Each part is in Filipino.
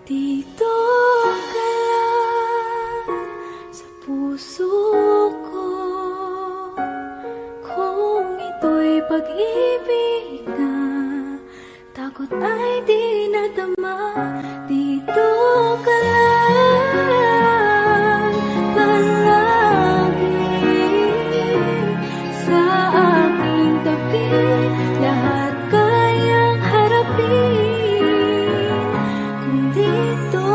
Dito ka lang sa puso ko, kung ito'y pag-ibig na takot ay di nadama. Dito ka lang palagi sa aking tabi, lahat kayang harapin kung dito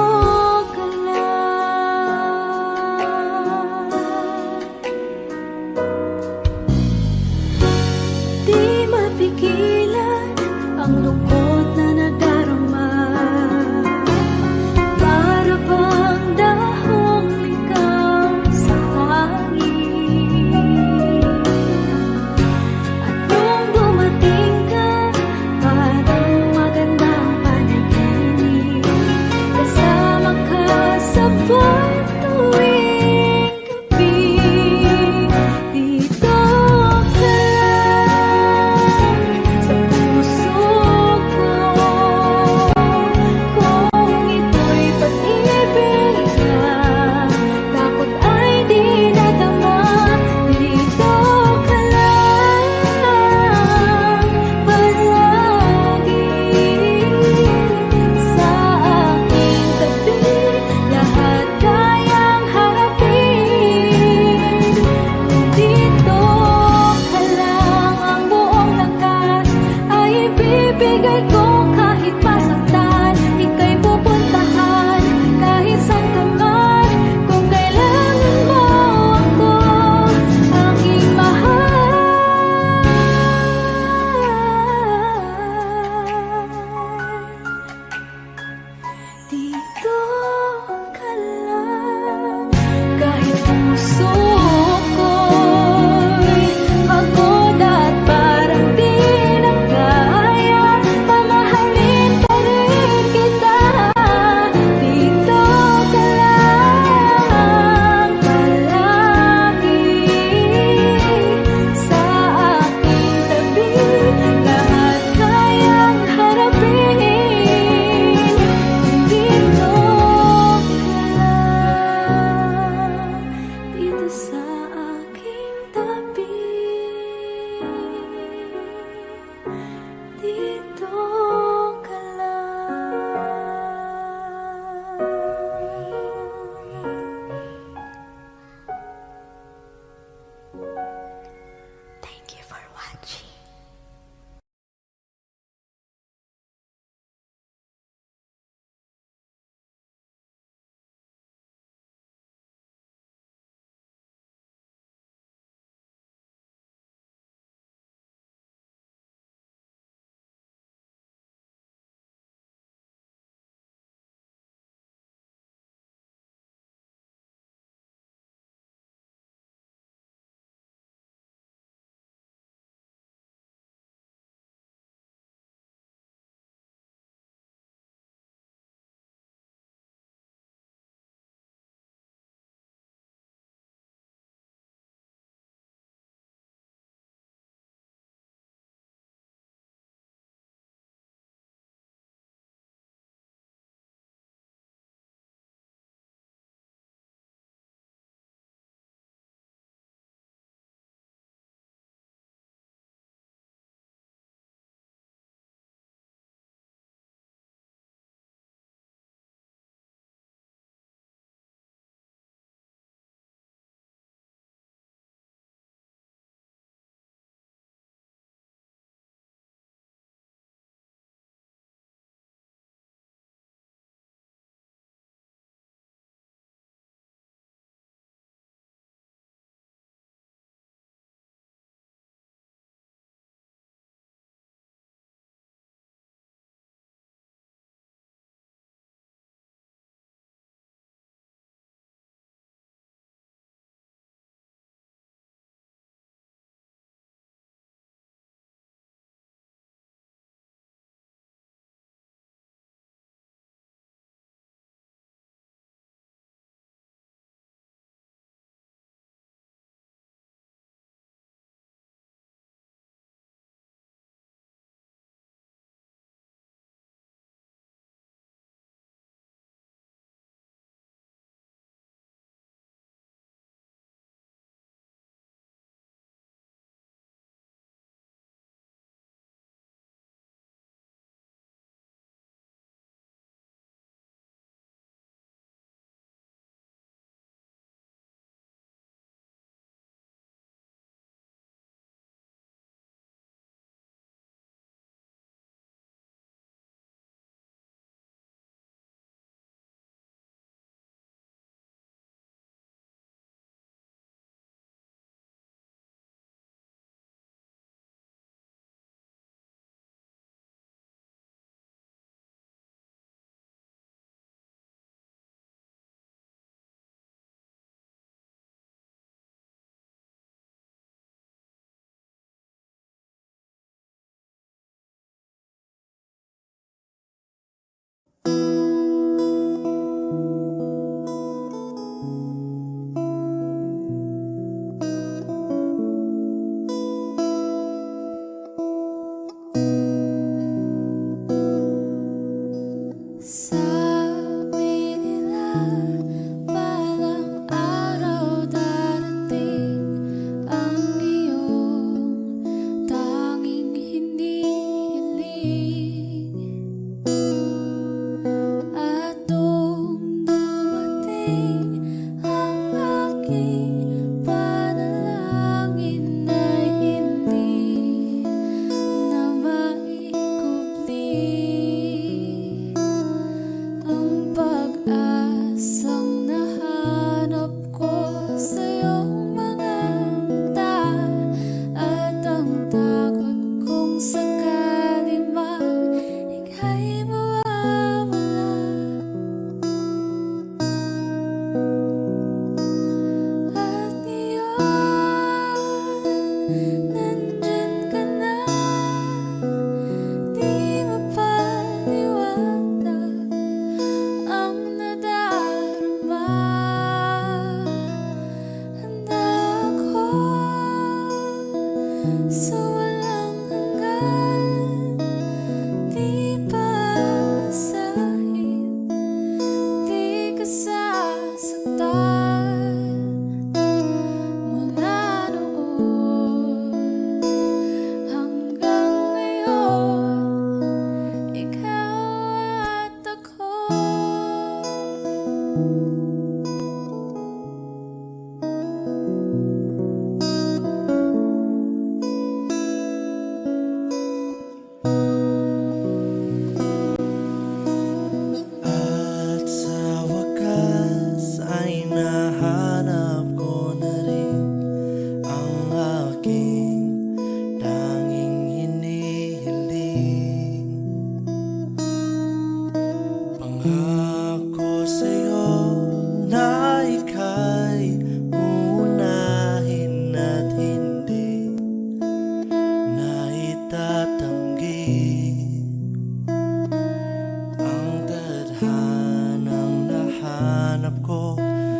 hanap ko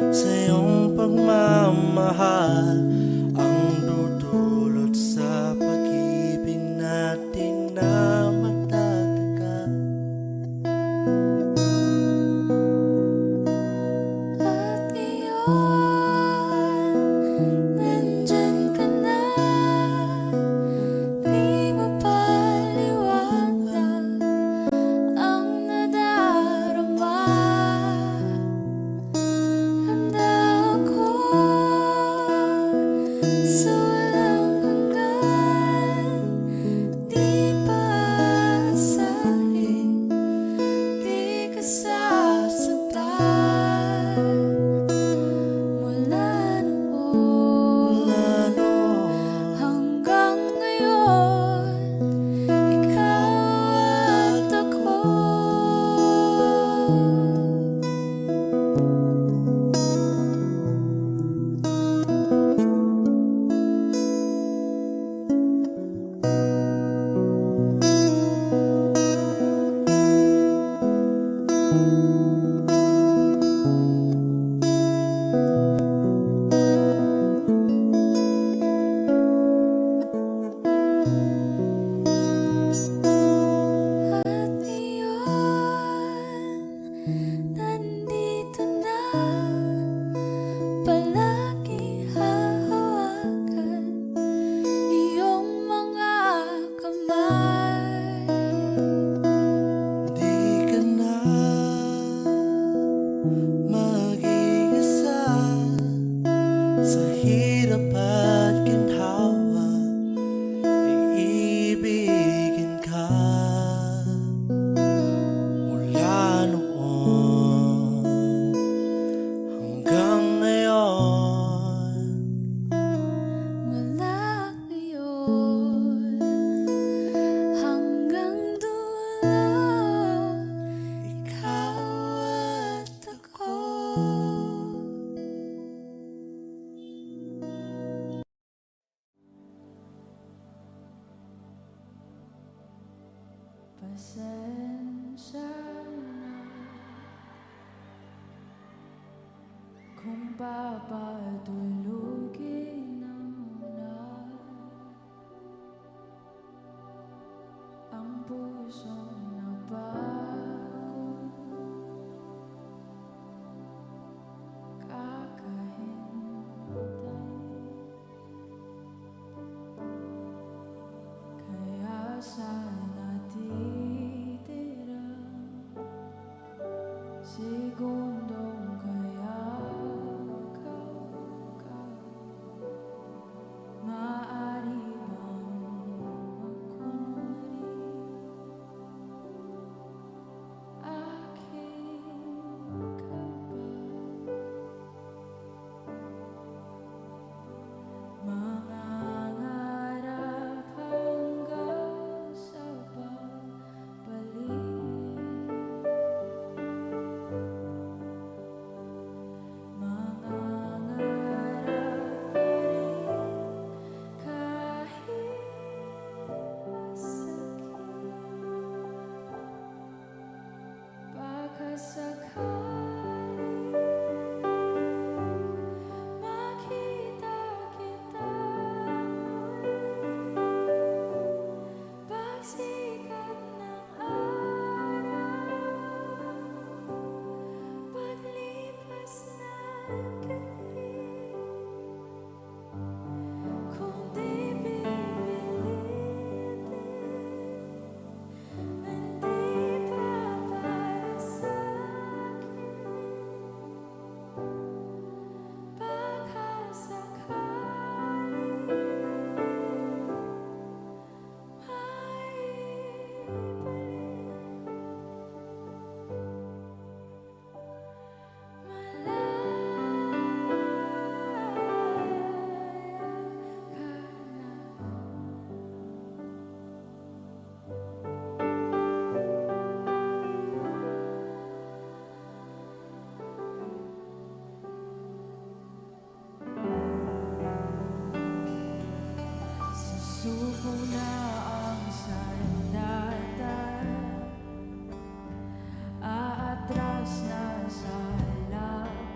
sa iyong pagmamahal ang dudulot sa pag-ibig natin na matatagal. At ngayon, nandyan ka na, di mapaliwanag ang nadarama. Handa ako sa walang hanggan, di paasahin, di ka sasaktan. Mula noon Lalo hanggang ngayon, ikaw at ako. At ngayon, nandito na, palagi hahawakan iyong mga kamay. di ka na mag-iisa sa hirap at ginhawa, iibigin ka mula noon hanggang ngayon. Mula ngayon hanggang dulo, ikaw at ako. Pasensya na kung papatulugin na muna ang pusong napagod, kakahintay. Kaya sana titira segundong kayakap ka. Maaari bang magkunwari akin ka ba? Mangangarap hanggang sa pagbalik, mangangarap pa rin kahit masakit. Baka sakali makita kita muli, pagsikat ng araw, paglipas ng gabi. Kung di pipilitin, hindi pa para sa'kin. Baka sakali susuko na ang sandata, aatras na sa lakad.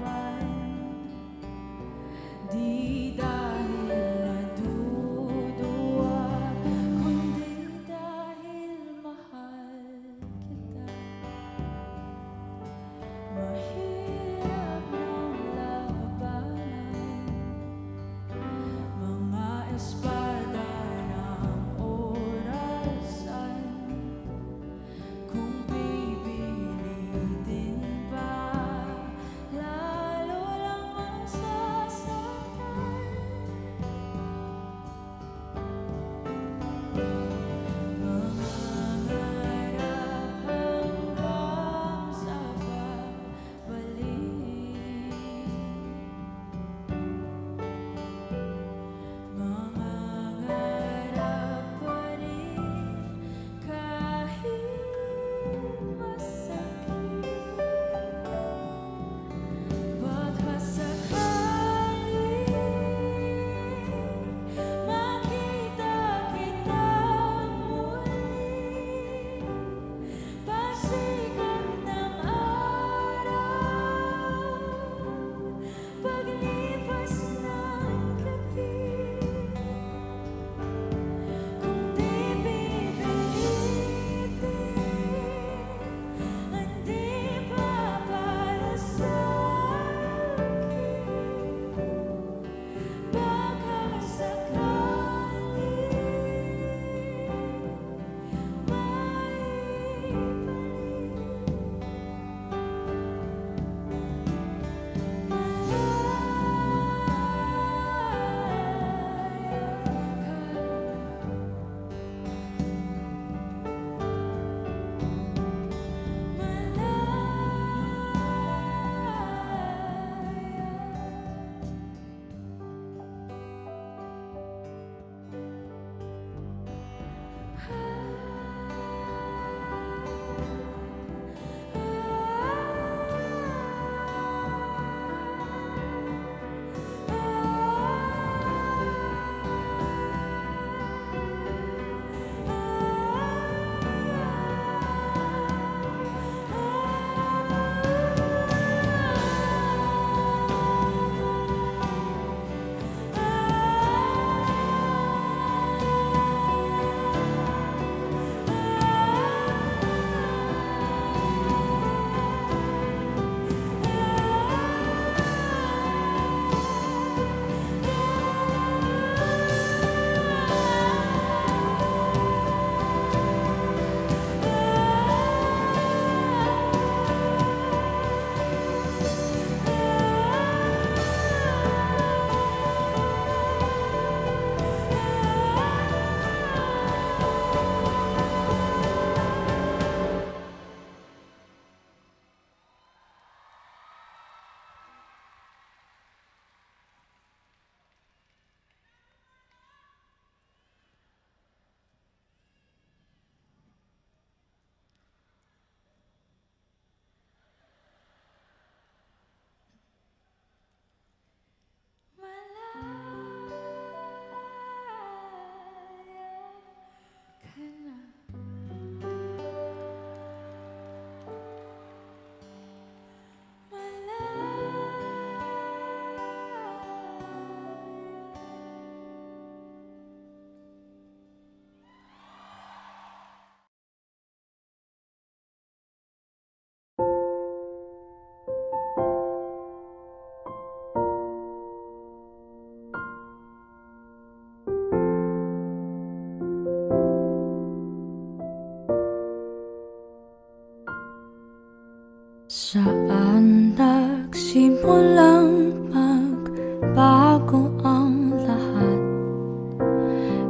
Saan nagsimulang magbago ang lahat?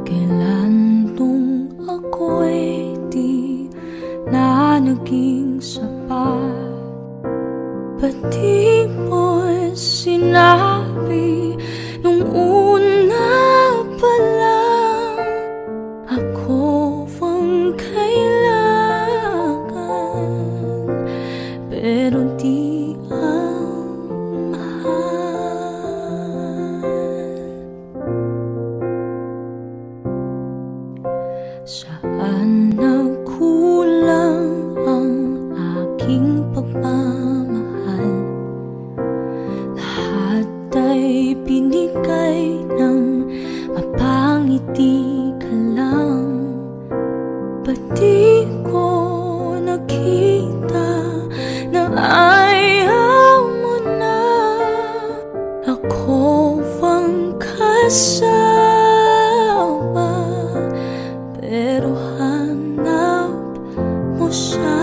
Kailan nung ako'y di na naging sapat? Ba't di mo sinabi nung una pa lang ako ang kailangan, pero di ang mahal? Saan nagkulang ang aking pagmamahal? Lahat ay binigay ng mapangiti ka lang. Ba't di ko nakita na ayaw mo na ako ang kasama, pero hanap mo siya?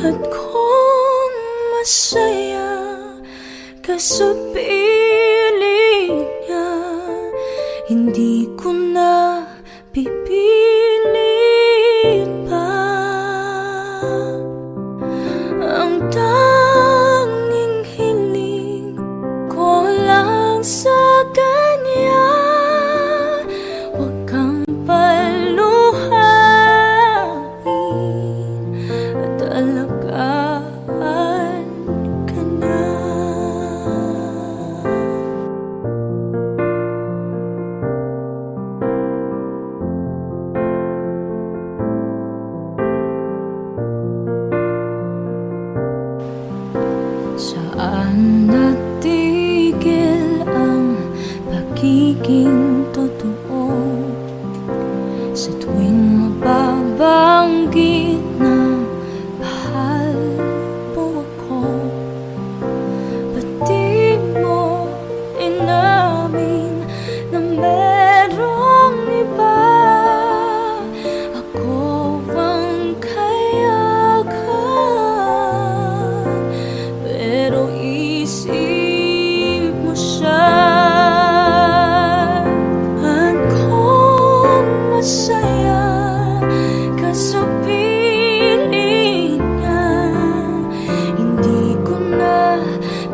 At kung masaya ka sa piling niya, hindi ko na pipilit pa. Ang tanging hiling ko lang sa kanya, huwag kang paluhain at alagaan ka na. Saan natigil ang pagiging totoo? Sa tuwing mababanggit na mahal mo ako, ba't di mo inamin na merong iba? Ako ang kayakan, pero isip mo siya. At kung masaya ka sa piling niya, hindi ko na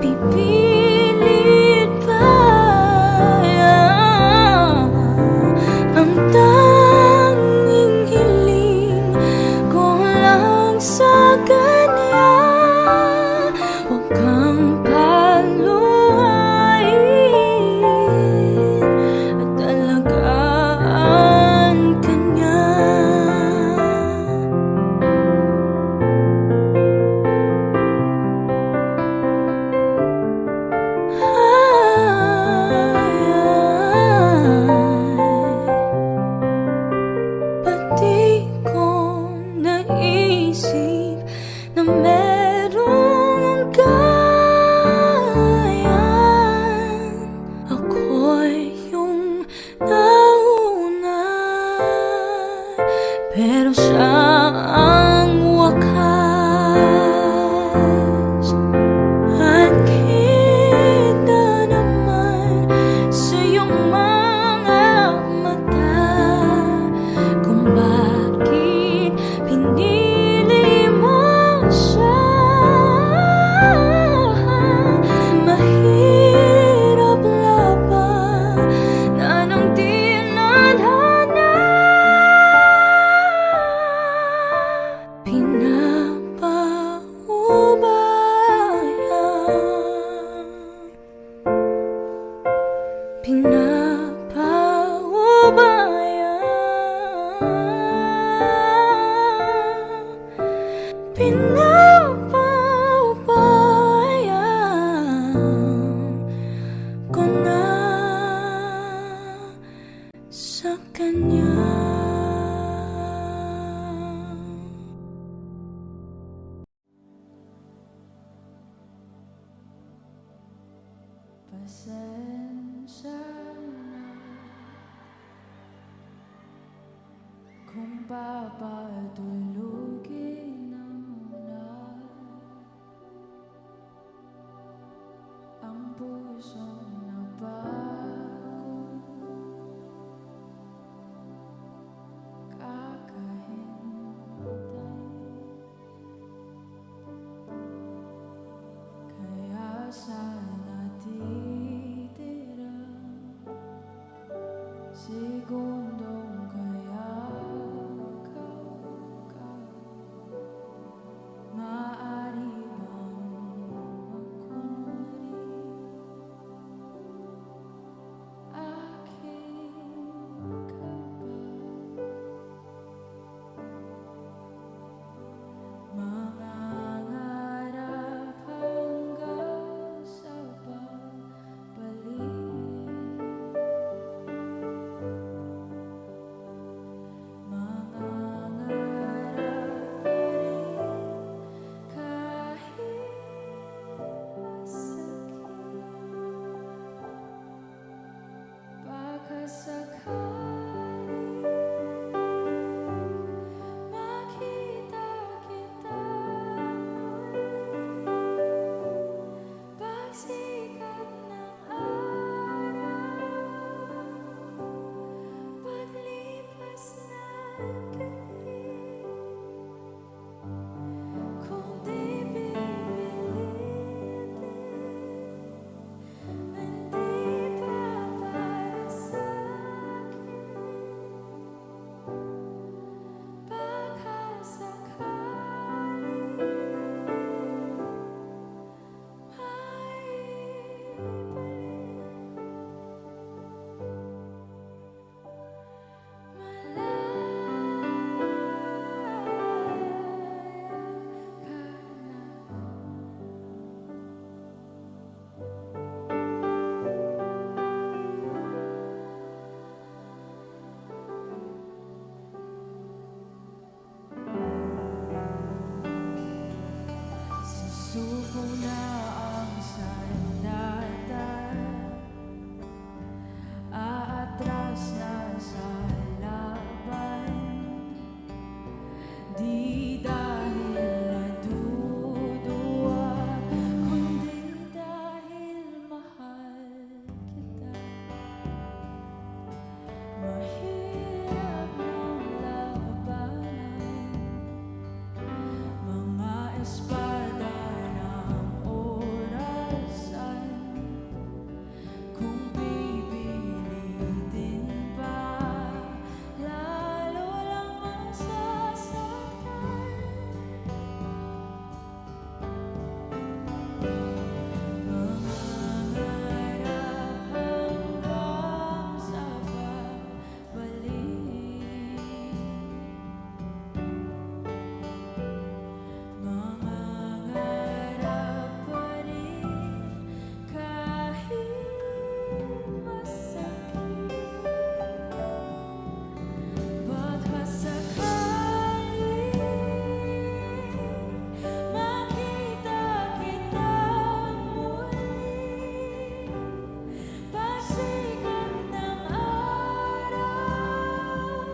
pipilit pa. Ang tanging hiling ko lang sa kanya, huwag kang paluhain at alagaan ka niya. Ba't di ko naisip na merong gayan? Ako'y yung nauna, pero siya ang wakas. At kita naman sa iyong mga mata kung bakit pinili mo siya. Mahirap laban na nang di nadhana, Pinapaubaya ko na sa kanya. Pasensya na kung papatulugin mo Suko na ang sandata, aatras na sa laban. Di dahil naduduwa, kundi dahil mahal kita. Mahirap ng labanan, mga espada ng orasan. Kung pipilitin pa, lalo lang masasaktan. Mangarap hanggang sa babalik, mangarap pa rin kahit masakit. Baka sakaling makita kita muli, pagsikat ng araw,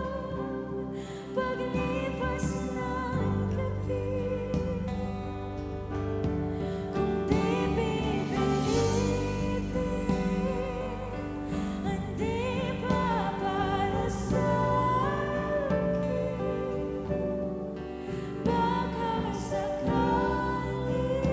paglipas ng gabi. Kung di pipilitin, hindi pa para sa'kin. Baka sakaling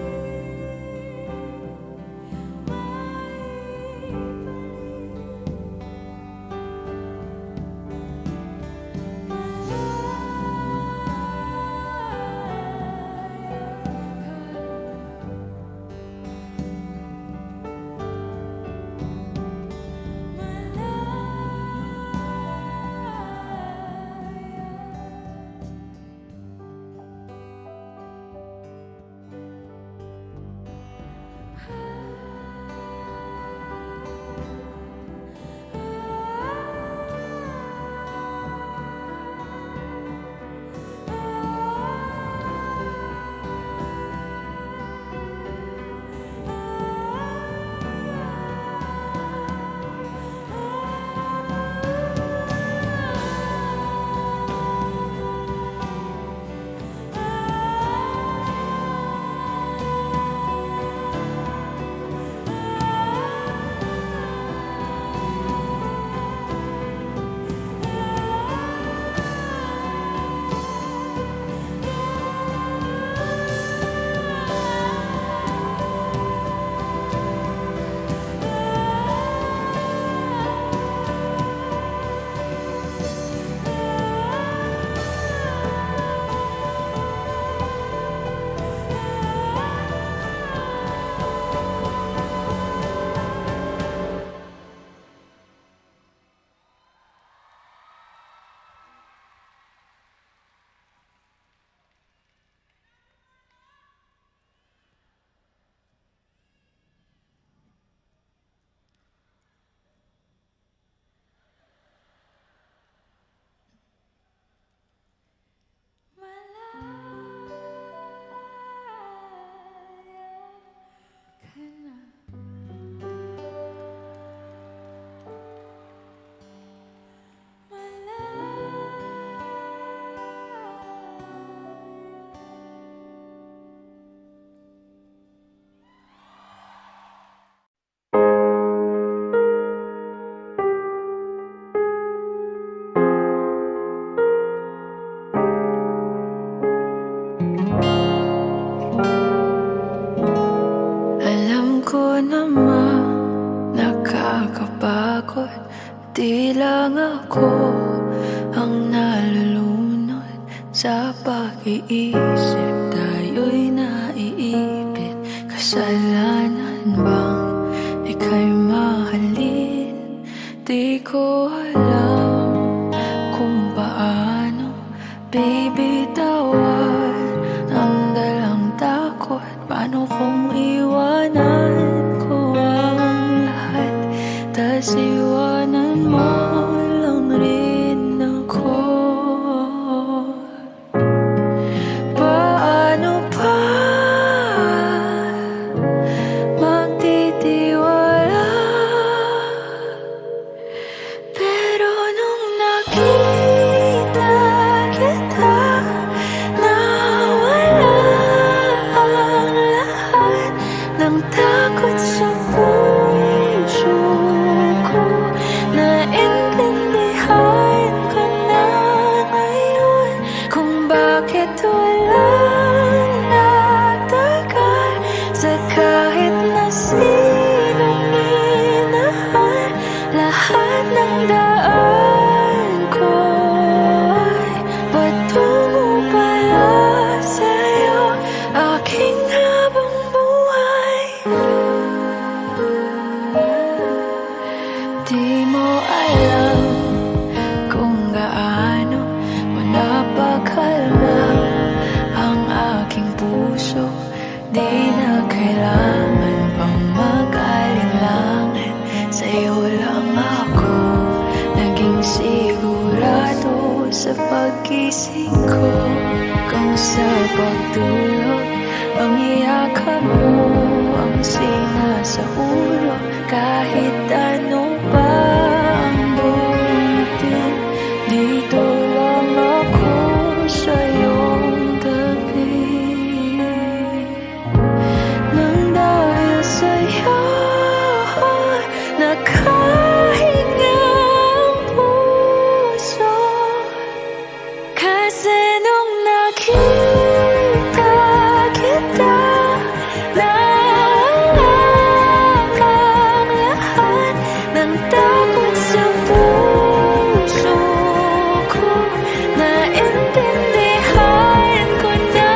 alam ko naman nakakapagod, di lang ako ang nalulunod sa pag-iisip. Tayo'y naiipit, kasalanan bang ika'y mahalin? Di ko alam kung paano bibitawan ang dalang takot. Paano kung iwanan ko ang lahat, tas iwanan mo lang rin ako? Paano pa aking habang buhay. Di mo alam kung gaano mo napakalma ang aking puso. Di na kailangan pang mag-alinlangan, sa'yo lang ako naging sigurado sa pag-gising ko. Kung sa pagtulog ang iyakap mo ang sinasaulo, kahit ano pa ang dumating, dito lang ako sa iyong tabi. Nang dahil sa'yo nakahinga ang puso, kasi nung nakita kita, naalang ang lahat ng takot sa puso ko. Naintindihan ko na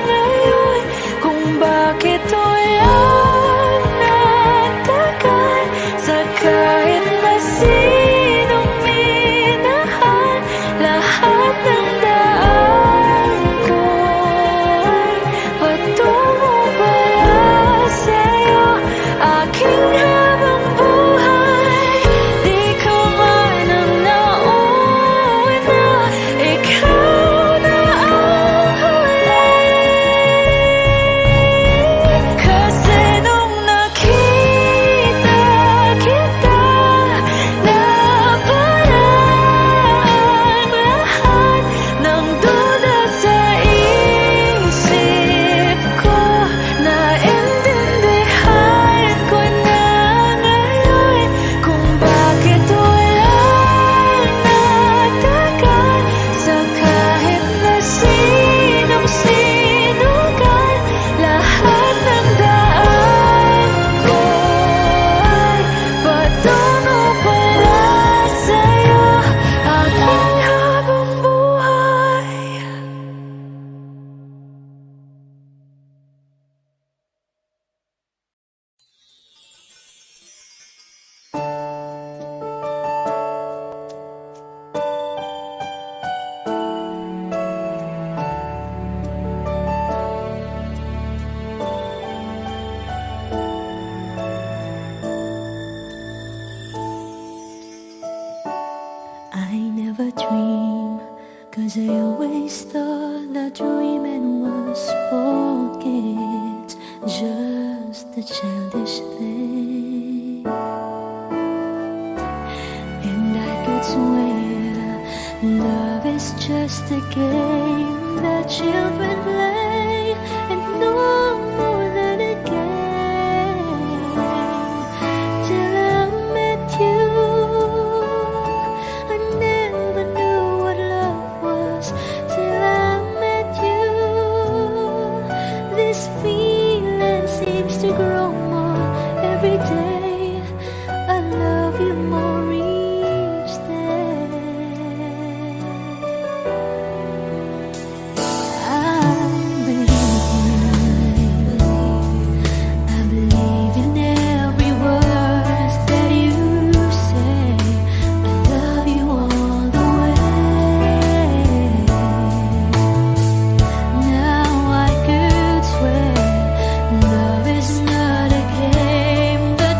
ngayon kung bakit walang nagtagal sa kahit na sinong minahal. Lahat ng daan ko ay patungo pala sa'yo, aking habang buhay. Di ko man ang nauna, ikaw na ang huli. Kasi nung nakita kita, naparaan lahat ng duda sa isip ko. Naintindihan ko na ngayon kung bakit walang nagtagal sa kahit na sinong sinugal. Lahat ng daan ko ay patungo pala sa'yo, aking habang buhay. I never dream, 'cause I always thought that dreaming was for kids, just a childish thing. And I could swear love is just a game that children play, and no more than a game. Till I met you, I never knew what love was. Till I met you, this feeling seems to grow more every day. I love you more each day. I believe in every word that you say. I love you all the way. Now I could swear love is not a game that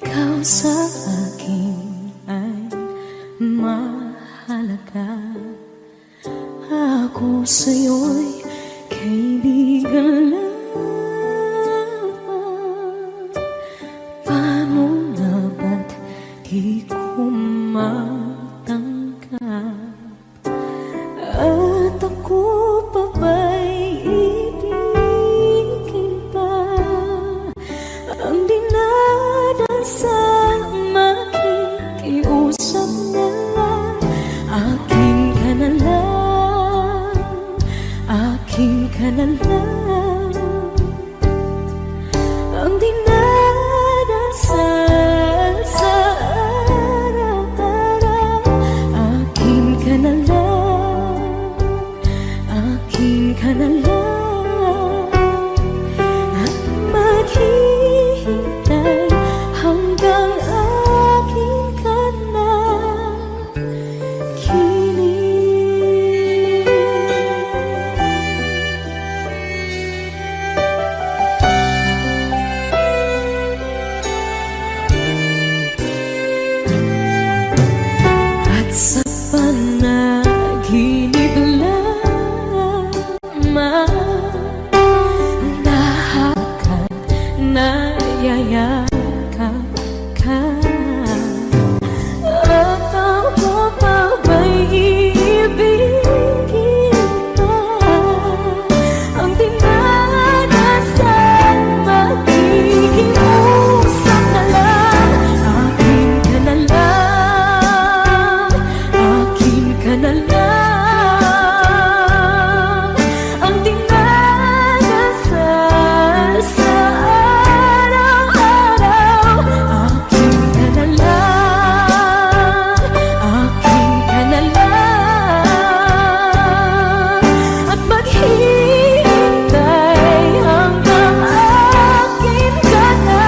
ikaw sa akin ay mahalaga. Ako sa'yo'y kaibigan lang. Paano nga ba't di ko matanggap? At ako pa ba'y ibigin pa? Ang dinadasang makikiusap na lang. Akin ka na lang, akin ka na lang. Ang dinadasal sa araw-araw. Akin ka na lang, akin ka na lang. At maghihintay hanggang akin ka na kilig. At sa panaginip lamang nahakap, nayayakap ka. At ako pa ba'y iibigin pa? Ang dinadasal makikiusap na lang. Akin ka na lang, akin ka na lang. Ang dinadasal sa araw-araw. Akin ka na lang, akin ka na lang. At maghihintay hanggang akin ka na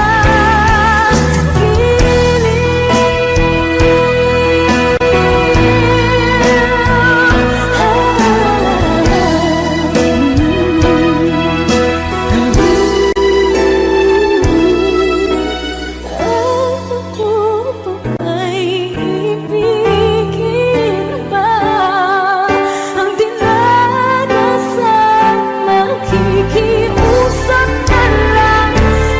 Ako pa ba'y ibigin pa? Ang dinadasal makikiusap na lang.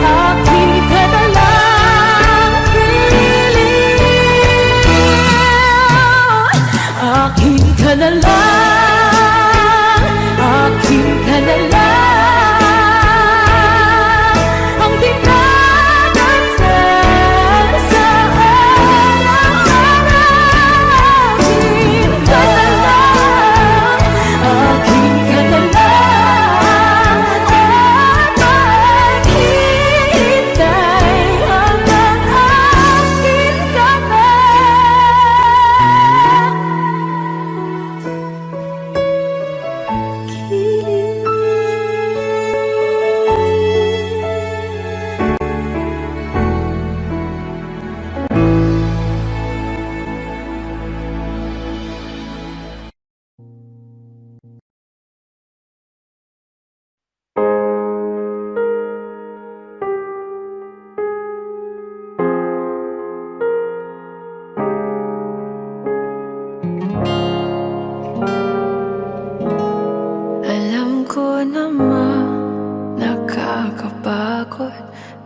Akin ka na lang, kilig. Akin ka na lang, akin ka na lang. Ang dinadasal sa araw-araw. Akin ka na lang, akin ka na lang. At maghihintay hanggang akin ka na Alam ko naman nakakapagod.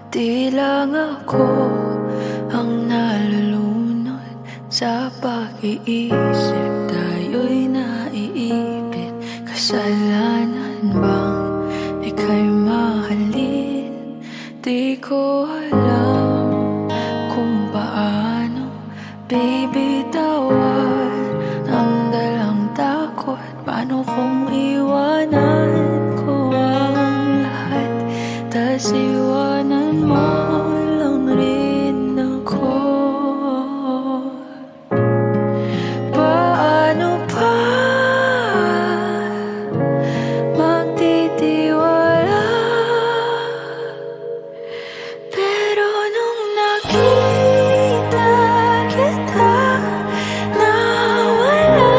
Di lang ako ang nalulunod sa pag-iisip. Tayo'y naiipit. Kasalanan bang ika'y mahalin? Di ko alam kung paano bibitawan ang dalang takot. Paano kung iwanan ko ang lahat, tas iwanan mo lang rin ako? Paano pa magtitiwala? Pero nung nakita kita, nawala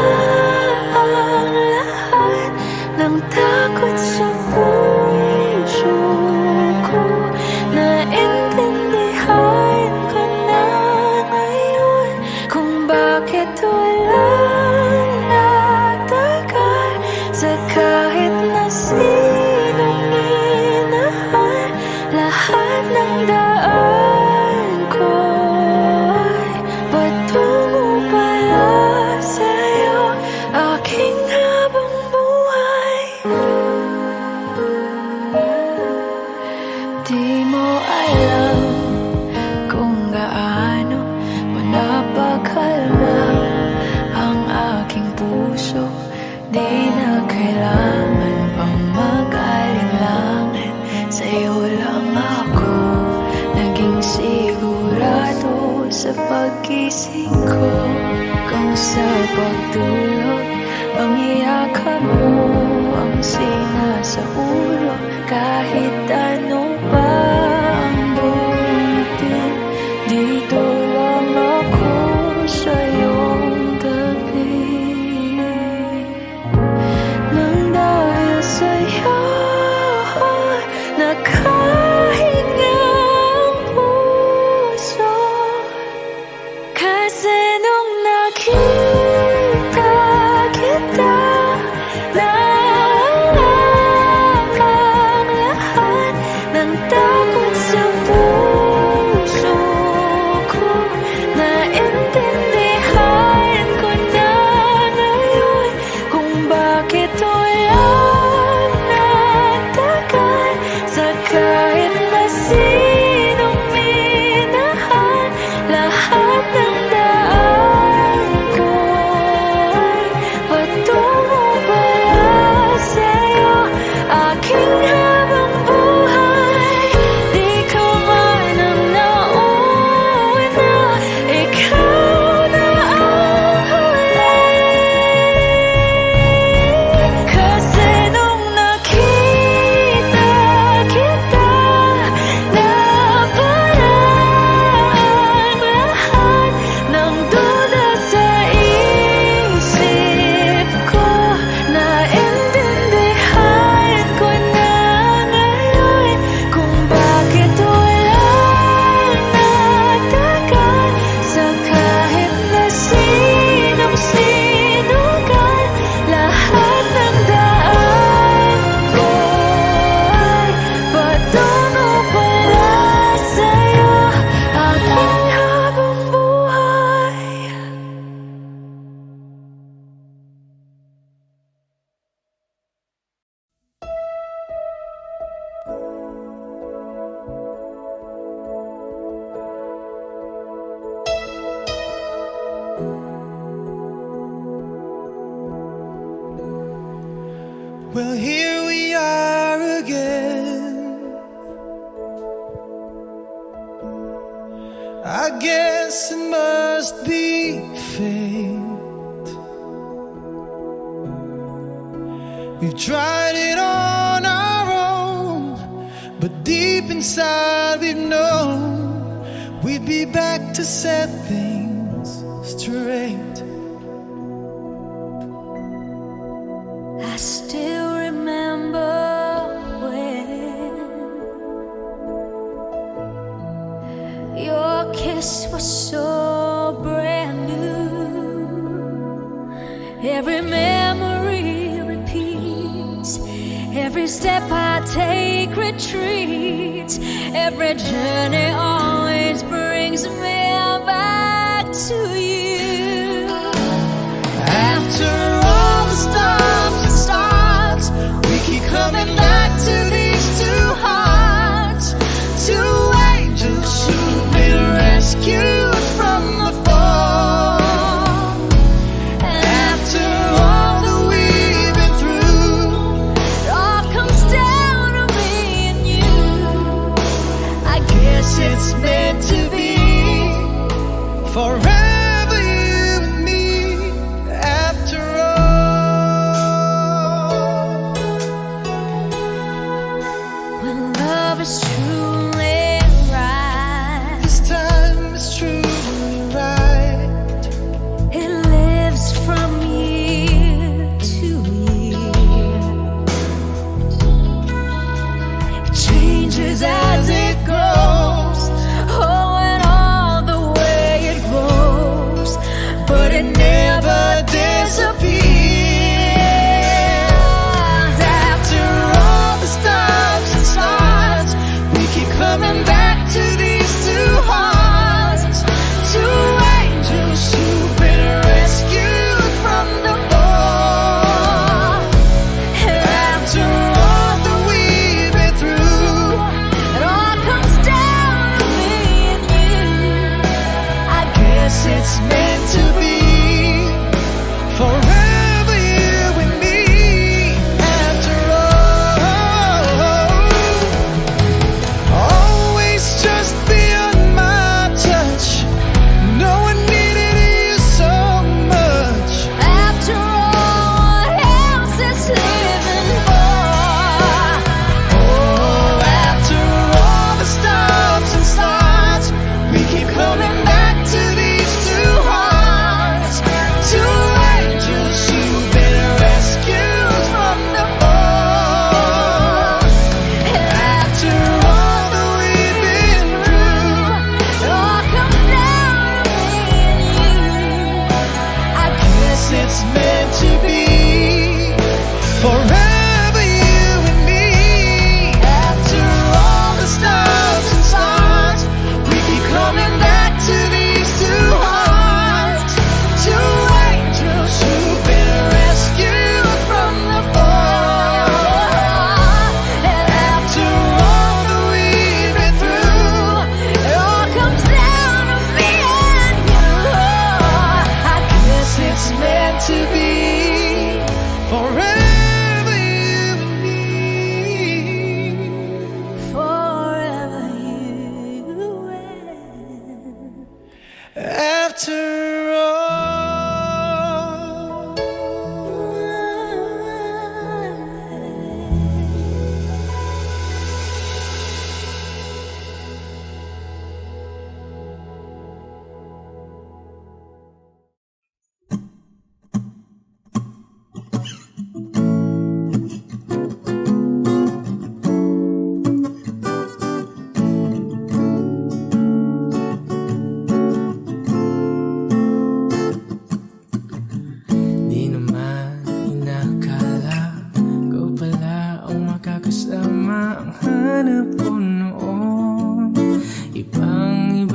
ang lahat ng takot sa puso ko. gising ko hanggang sa pagtulog. Ang iyakap mo ang sinasa ulo. Kahit ano pa ang dumating, dito lang ako sa iyong tabi. Nang dahil sa'yo nakahinga ang puso. Kasi nung nakita kita, naalala ang lahat ng takot sa puso ko. Naintindihan ko na ngayon kung bakit walang natagal sa kahit na sinong minahan. Lahat ng daan ko ay patungo pala sa'yo, aking habang buhay. Di ko man ang nauna, ikaw na ang huli. Kasi nung nakita kita, naparaan lahat ng duda sa isip ko. Naintindihan ko na ngayon kung bakit walang natagal sa kahit na sinong sinugal. Lahat ng daan ko ay patungo pala sa'yo, aking habang buhay. Well, here we are again. I guess it must be fate. We've tried it on our own, but deep inside we've known we'd be back to set things straight. I still remember when your kiss was so brand new. Every memory repeats, every step I take retreats, every journey always brings me back to you. After all the stops and starts, we keep coming back to these two hearts, two angels who've been rescued from the fall. And After all that we've been through, it all comes down to me and you. I guess it's meant to be forever, you and me. After all, when love is truly right, this time is truly right. it lives from year to year. It changes as it goes. Oh, and all the way it grows. after all.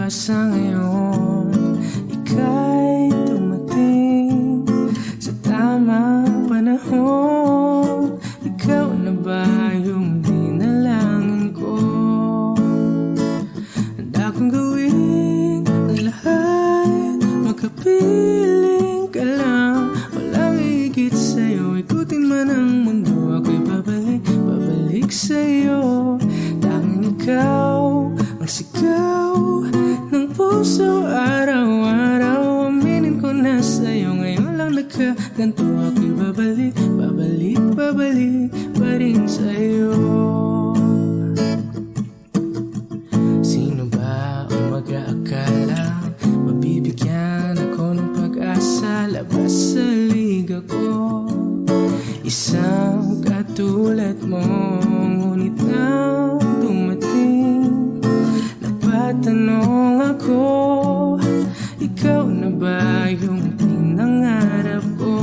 Sa ngayon, ika'y dumating sa tamang panahon. Ikaw na ba yung dinalangin ko? Handa kong gawin ang lahat, magkapiling ka lang. Walang higit sa'yo, ikutin man ang mundo. Ako'y babalik sa'yo. Tanging ikaw ang sigaw ng puso, araw-araw. Aminin ko na sa'yo, ngayon lang nagkaganto. Ako'y babalik pa rin sa'yo. Sino ba ang mag-aakala mabibigyan ako ng pag-asa? Labas sa liga ko, isang katulad mo. Ngunit nang dumating, napatanong ako, ikaw na ba yung pinangarap ko?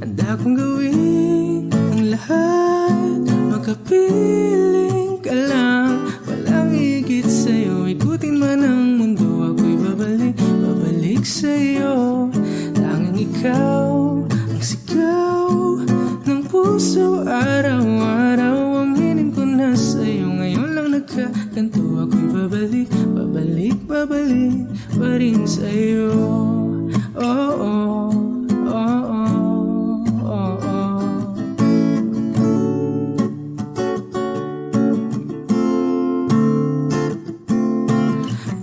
Handa kong gawin ang lahat, magkapiling ka lang. Walang higit sa'yo, ikutin man ang mundo. Ako'y babalik sa'yo. Tanging ikaw ang sigaw ng puso, araw-araw. Aminin ko na sa'yo, ngayon lang nagkaganto. Ako'y babalik pa rin sa'yo. Oh, oh, oh, oh, oh, oh.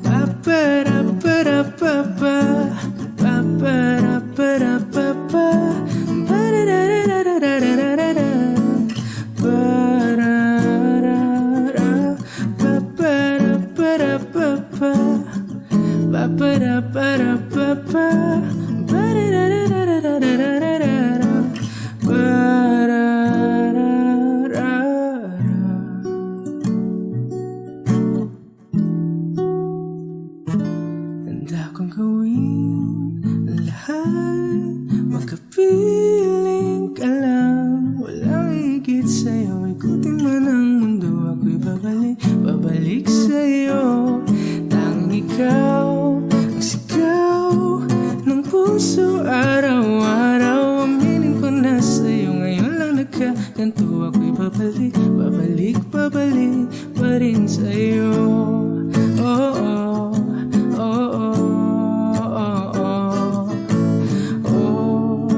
Pa-pa-ra-pa-ra-pa-pa, pa-pa-ra-pa-ra-pa-pa, pa-ra-ra-ra-ra-ra-ra-ra-ra, pa-ra-ra-ra, pa-pa-ra-pa-ra-pa-pa, pa-pa-ra-pa-ra-pa-pa, pa-ra-ra-ra-ra-ra-ra-ra-ra, pa-ra-ra-ra-ra. Handa kong gawin ang lahat, magkapiling ka lang. Walang higit sa'yo, ikutin man ang mundo. Ako'y babalik sa'yo. Tanging ikaw ang sigaw ng puso, araw-araw. Aminin ko na sa'yo, ngayon lang nagkaganto. Ako'y babalik pa rin sa'yo. Oh, oh, oh, oh, oh, oh,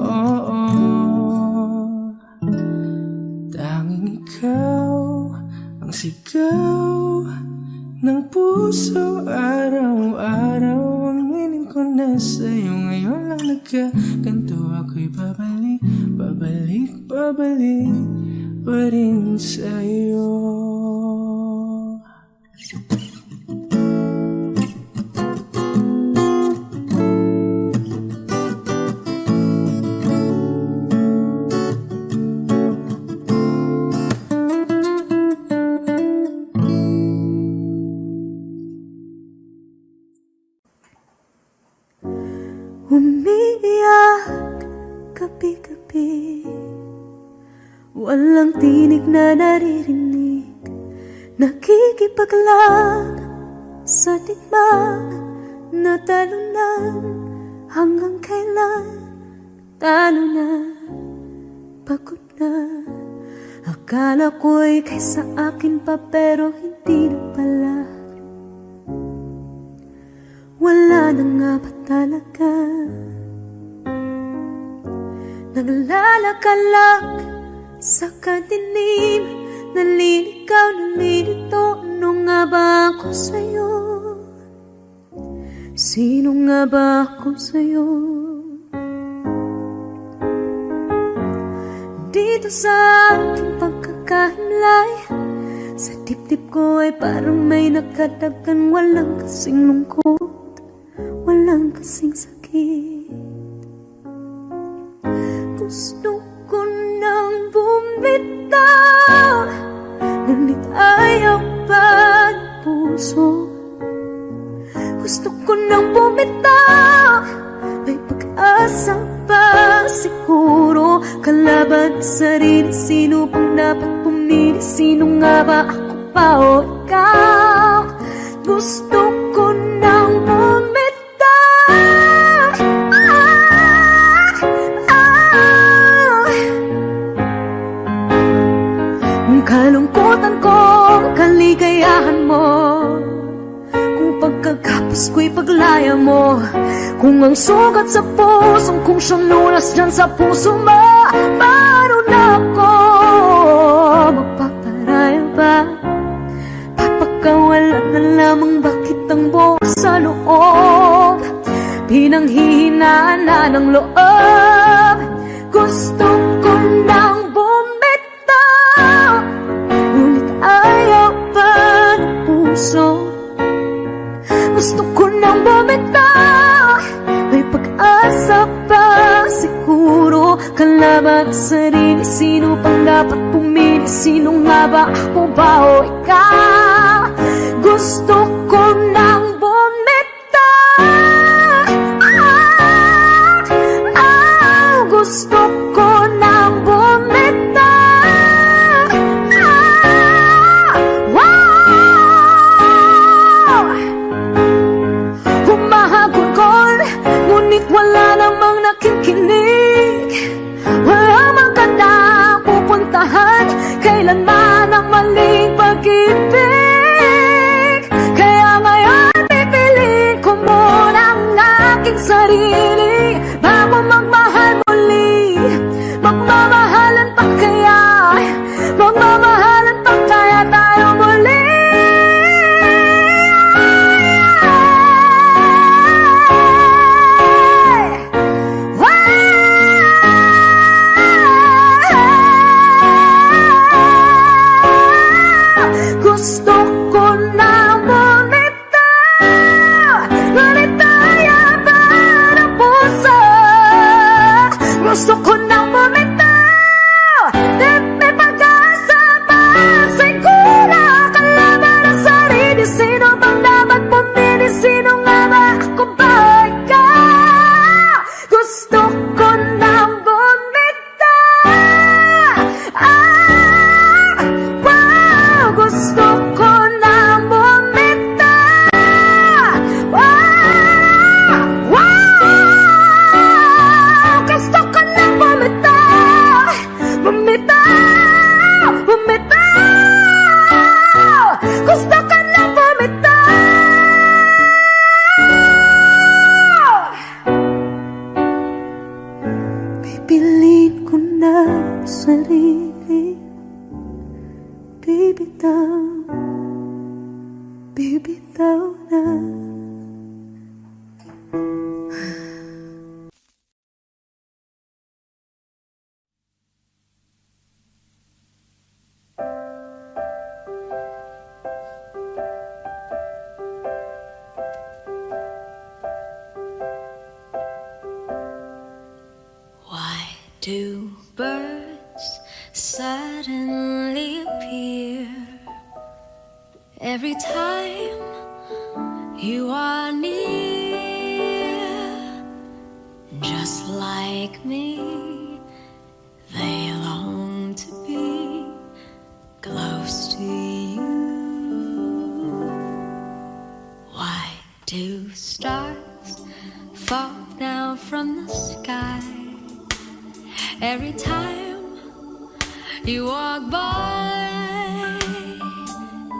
oh, oh. Tanging ikaw ang sigaw ng puso, araw-araw. Aminin ko na sa'yo, ngayon lang nagkaganto. Ako'y babalik pa rin sa'yo. Umiiyak gabi-gabi, walang tinig na naririnig. Nakikipaglag sa tikman na talunan. Hanggang kailan? Talo na, pagod na. Akala ko'y kaysa akin pa, pero hindi na pala. Wala na nga ba talaga? Naglalakad sa kadilim, naliligaw, nalilito. Ano nga nga ba ako sa'yo? Sino nga ba ako sa'yo? Dito sa ating pagkakahinlay, sa dibdib ko ay parang may nakadagkan. Walang kasing lungkot, walang kasing sakit. Gusto ko nang bumitaw, ngunit ayaw pa ng puso. Gusto ko nang bumitaw, may pag-asa pa siguro. Kalaban sa sarili, sino pang dapat pumili? Sino nga ba, ako pa o ikaw? Gusto ko nang bumitaw. Ang kalungkutan ko, kaligayahan mo. Kung pagkagapos ko'y paglaya mo. Kung ang sugat sa pusong kung siyang lunas dyan sa puso mo. Paano na ako magpaparaya ba? Papakawalan na lamang bakit ang buong sa loob? Pinanghihinaan na ng loob. Gusto ko nang bumitaw, ngunit ayaw pa ng puso. Gusto ko nang bumitaw, may pag-asa pa siguro. Kalaban sa sarili, sino pang dapat pumili? Sino nga ba, ako ba o ikaw? Gusto ko nang bumitaw. Gusto ko nang bumitaw. Humahagulgol, ngunit wala namang nakikinig. Wala mang gandang pupuntahan, kailanman ang maling pag-ibig. Kaya ngayon pipiliin ko muna ang aking sarili bago magmahal muli. Magmamahalan pa kaya? Magmamahalan pa kaya tayo muli? Gusto ko na bumitaw, ngunit ayaw pa ng puso. Gusto ko na bumitaw, may pag-asa pa siguro. Kalaban ang sarili, sino bang dapat pumili? Sino nga ba, ako ba ikaw? Gusto ko na bumitaw. Gusto ko na bumitaw. Gusto ko na bumitaw. Bumitaw, bumitaw. Gusto ko na bumitaw. Pipiliin ko na sarili. Bibitaw, bibitaw na. Why do birds suddenly appear every time you are near? Just like me, they long to be close to you. Why do stars fall down from the sky every time you walk by?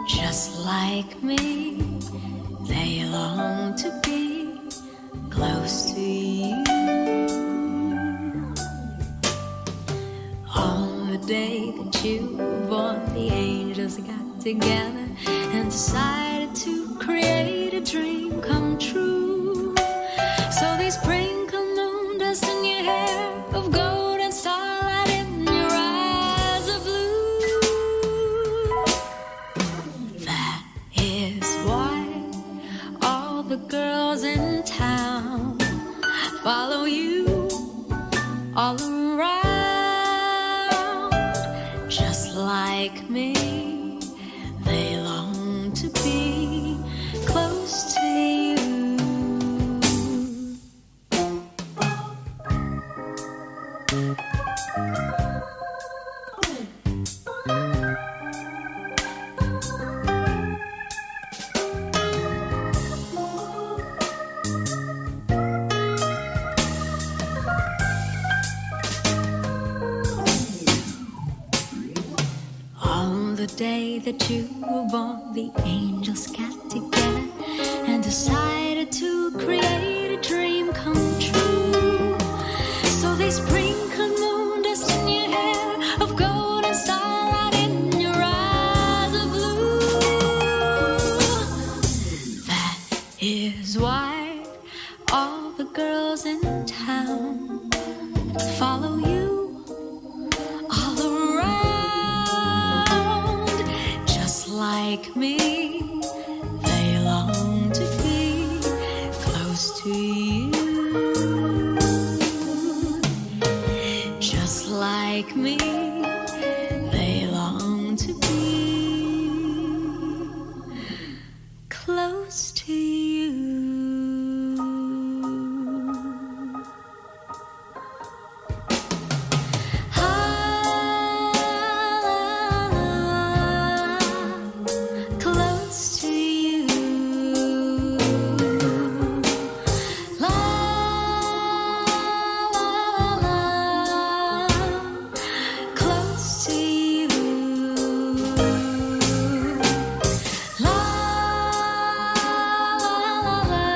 Just like me, they long to be close to you. On the day that you were born, the angels got together and decided to create a dream come true. So they sprinkle moon dust in your hair of gold and starlight in your eyes of blue. That is why all the girls in town follow you all around. Just like me, they long to be close to you. On the day that you were born, the angels got together and decided to create a dream come true. So they sprinkled moon dust in your hair of gold and starlight in your eyes of blue. That is why all the girls in town follow you all around. Just like me, they long to be close to you. Just like me, they long to be close to you. Close to you. La la la. Close to you. La la la.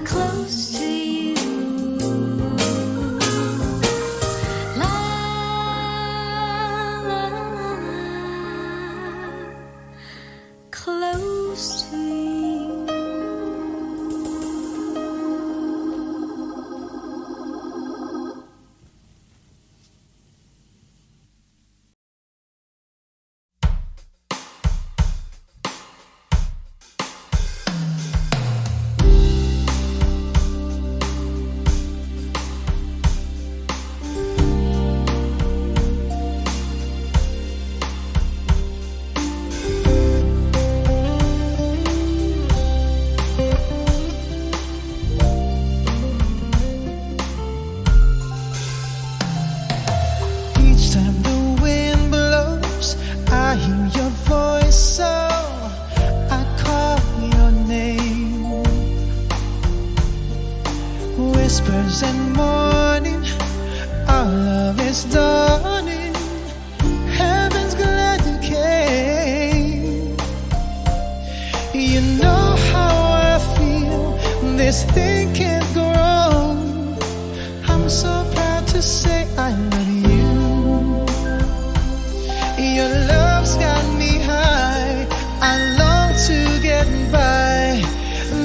Close to you. La la la. Close to you. Each time the wind blows, I hear your voice, so I call your name. Whispers and morning, our love is dawning. Heaven's glad you came. You know how I feel, this thing can't go wrong. I'm so proud to say I love you. Your love's got me high, I long to get by.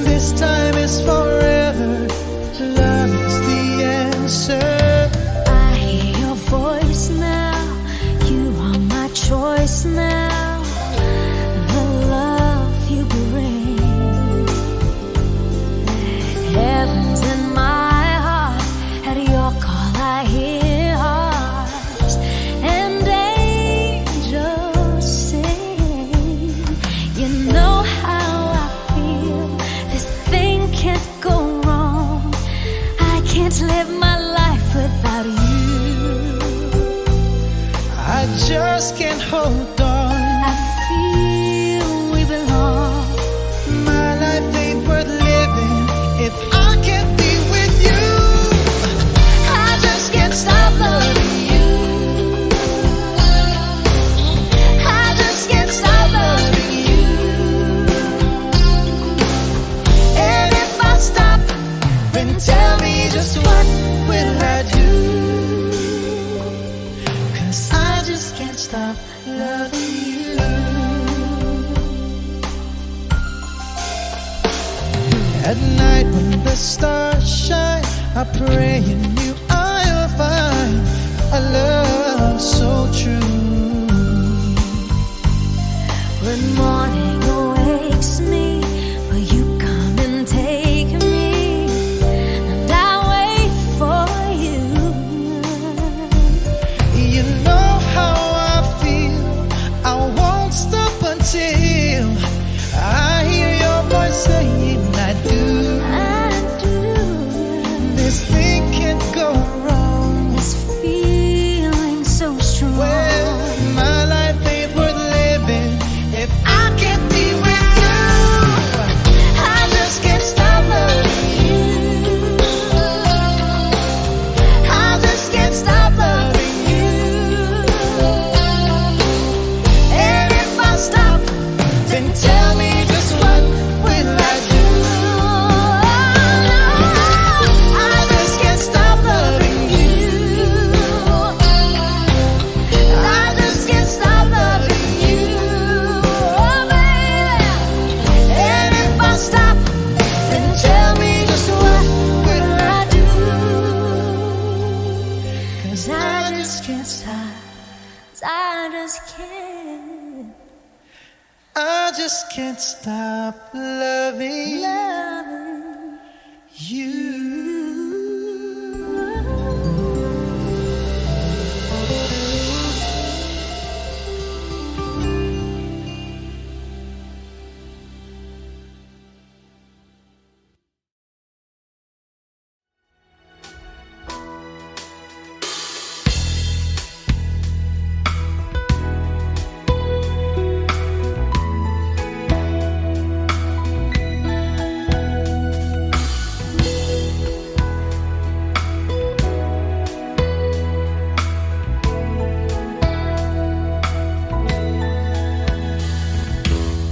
This time is forever, love is the answer. I hear your voice now. You are my choice now. The love you bring, heaven's in my heart. At your call I hear heart. At night when the stars shine, I pray in you I'll find a love so true. When morning awakes me, will you come and take me? And I wait for you. You know how I feel, I won't stop until I hear your voice saying I do. I do. This thing can't go wrong. This feeling so strong. Well, my life ain't worth living if I can't be with you. I just can't stop loving you. I just can't stop loving you. And if I stop, then tell me just what will I do? I just can't stop loving you. I just can't stop loving you, oh baby. And if I stop, then tell me just what will I do? 'Cause I just can't stop. 'Cause I just can't. I just can't stop loving you.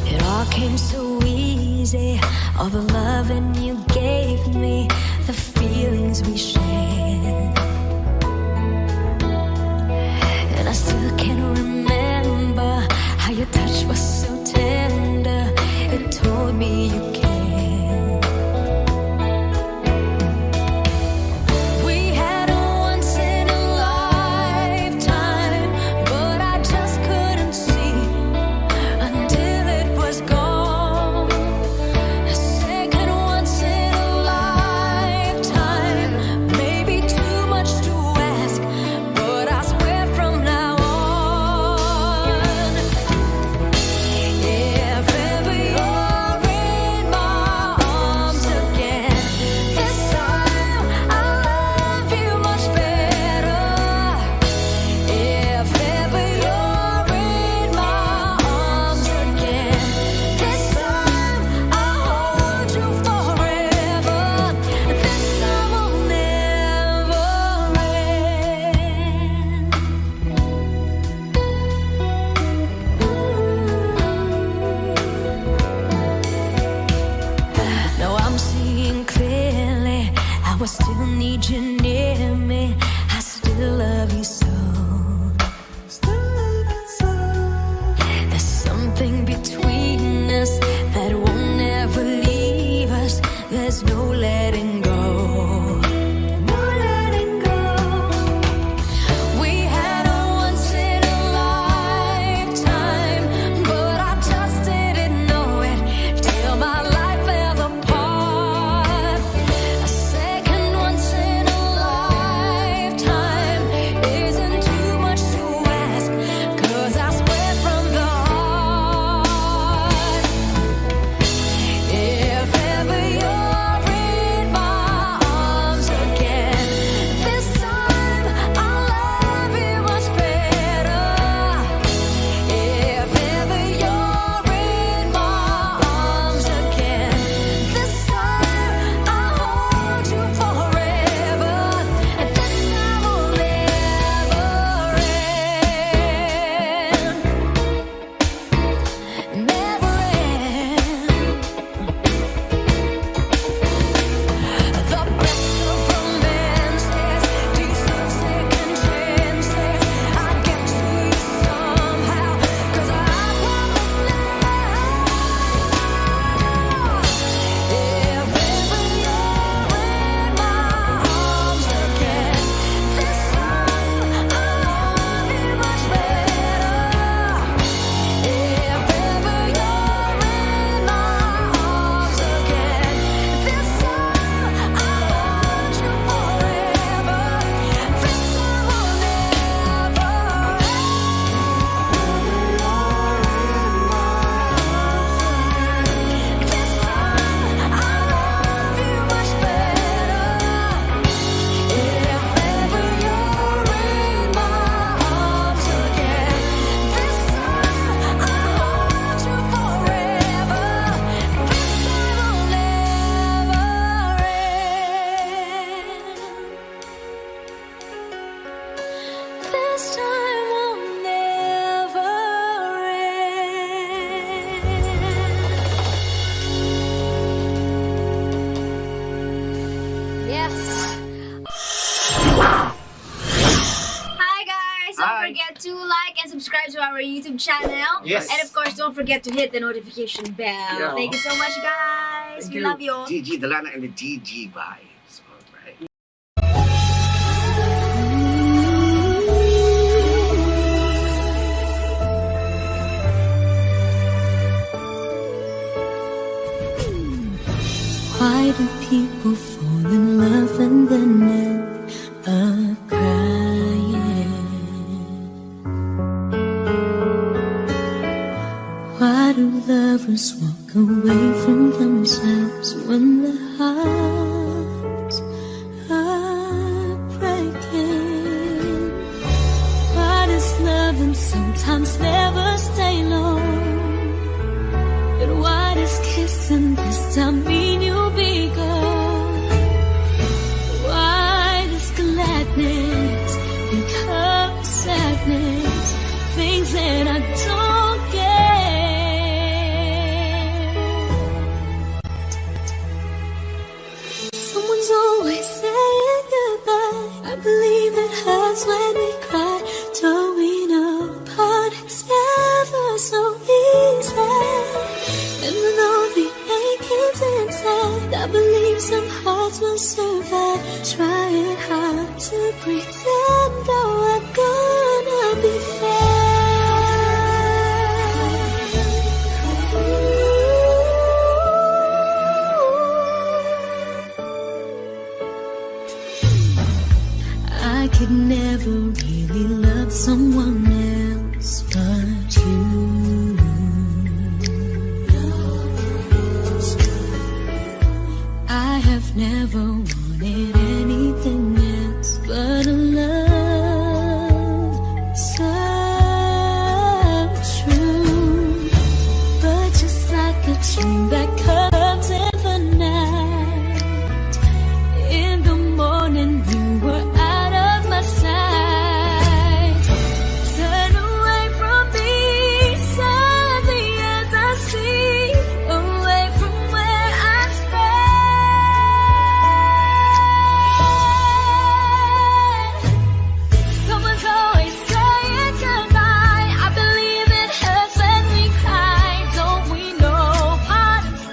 It all came so easy, all the loving you gave me, the feelings we shared. And I still can remember how your touch was so tender. It told me you cared. We had a once in a lifetime, but I just couldn't see until it was gone. A second once in a lifetime, maybe too much to ask, but I swear from now on, YouTube channel. Yes. And of course, don't forget to hit the notification bell. Yeah. Thank you so much, guys. We love you. GG Dalana and the GG vibes. Alright. Why do people fall in love and then end up crying? Why do lovers walk away from themselves when their hearts are breaking? Why does loving sometimes never stay long? And why does kissing this time mean you'll be gone? Why does gladness become sadness? Things that I don't get. Someone's always saying goodbye. I believe it hurts when we cry. Don't we know apart it's never so easy? And with all the achings inside, I believe some hearts will survive. Trying hard to pretend though I'm gonna be fair. I could never really love someone else but you. I have never wanted anything else but a love so true. But just like a dream that comes in the night, in the morning you were out of my sight. Turn away from me, sadly as I see, away from where I stand. Someone's always saying goodbye. I believe it hurts when we cry. Don't we know part it's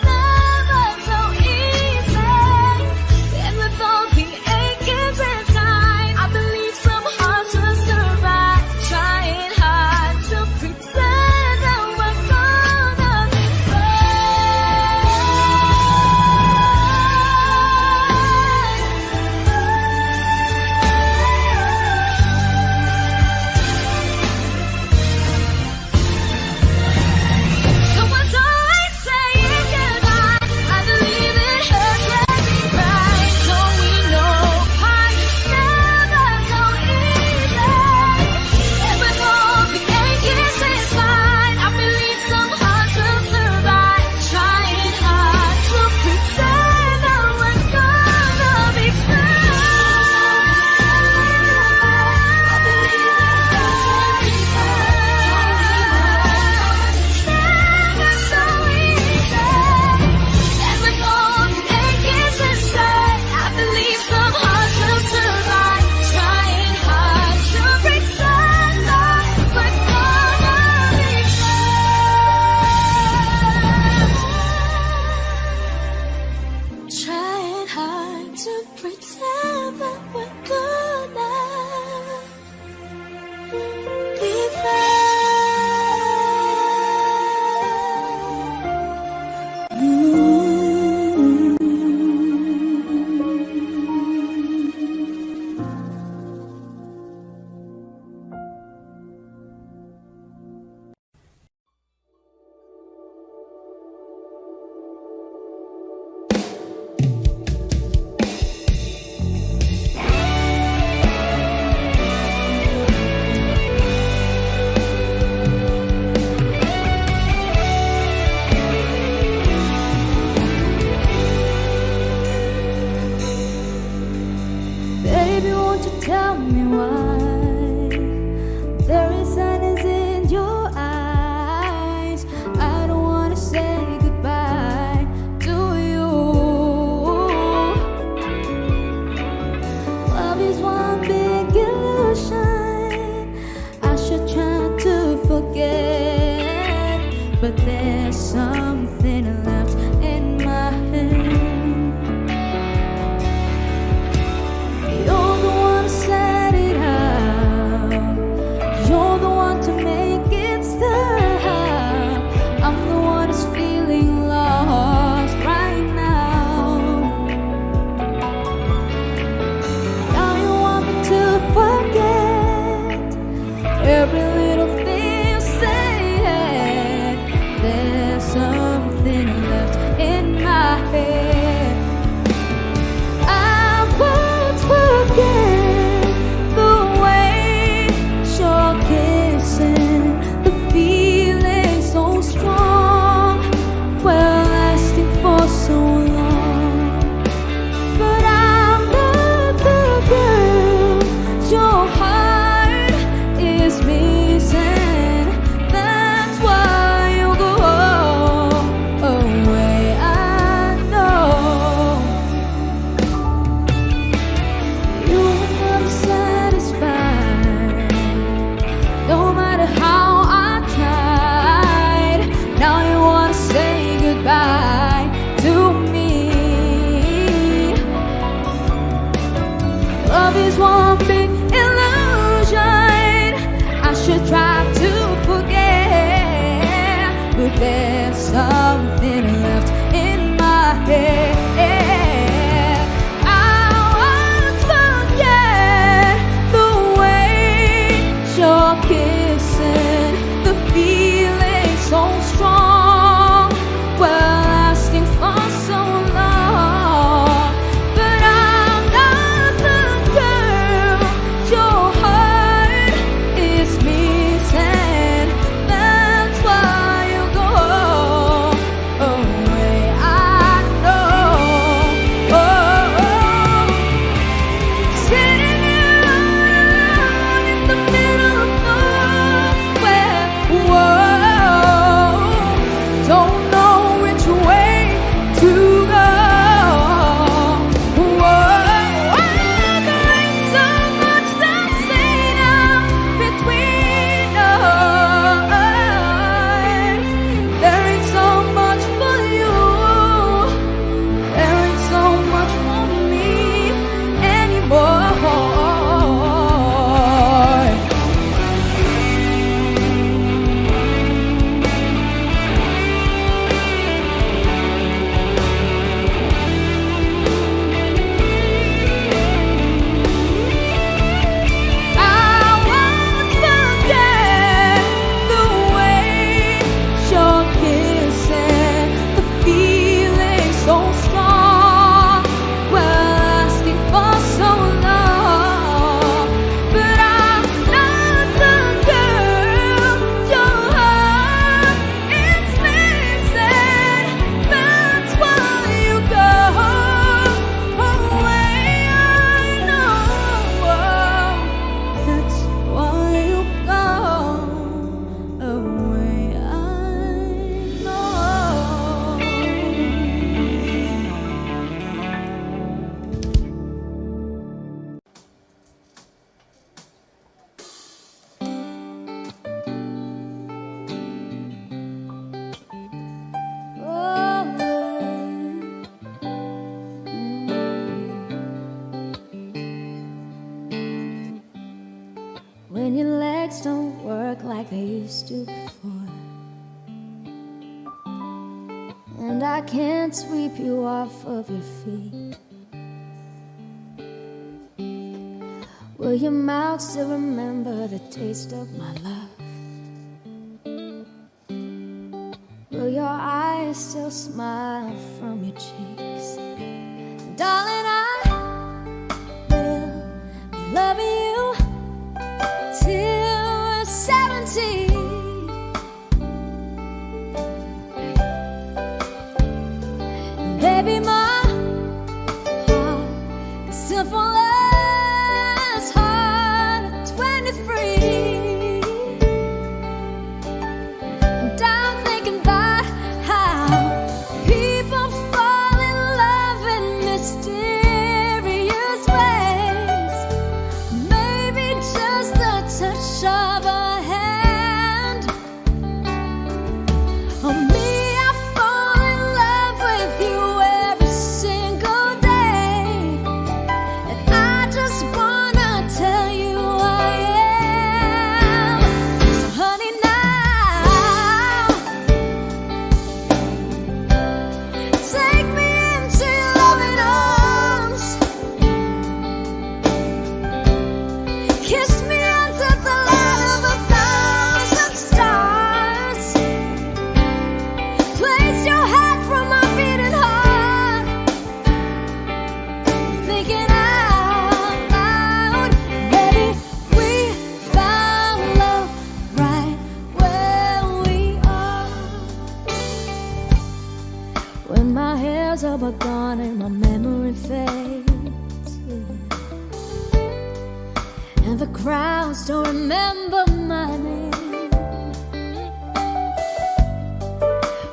like they used to before. And I can't sweep you off of your feet. Will your mouth still remember the taste of my love? Will your eyes still smile from your cheeks? Darling, I will be loving you till we're 70. And baby, my heart is still full as hard at 23. And I'm thinking about how people fall in love in mysterious ways. Maybe just the touch of a hand. Oh, me, I fall in love with you every single day. And I just wanna tell you I am. So honey, now take me into your loving arms. Kiss me under the light of 1,000 stars. Place your head from my beating heart. Thinking out loud, baby, we found love right where we are. When my hair's all but gone and my memory fades, yeah, and the crowds don't remember my name,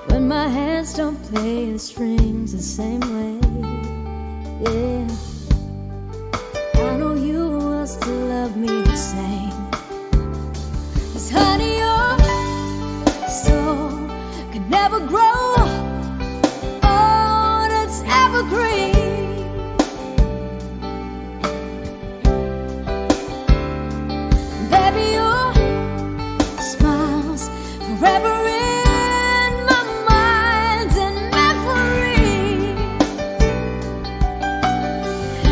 when my hands don't play the strings the same way, yeah, I know you will still love me the same. 'Cause honey, your soul could never grow old, it's evergreen. Baby, your smile's forever in my mind and memory.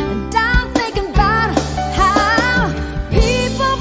And I'm thinking about how people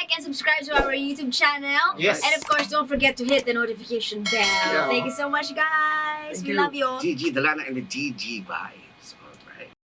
like and subscribe to our YouTube channel. Yes. And of course, don't forget to hit the notification bell. Yeah. Thank you so much, guys. Thank We you. love you. DG Delana and the DG Vibes.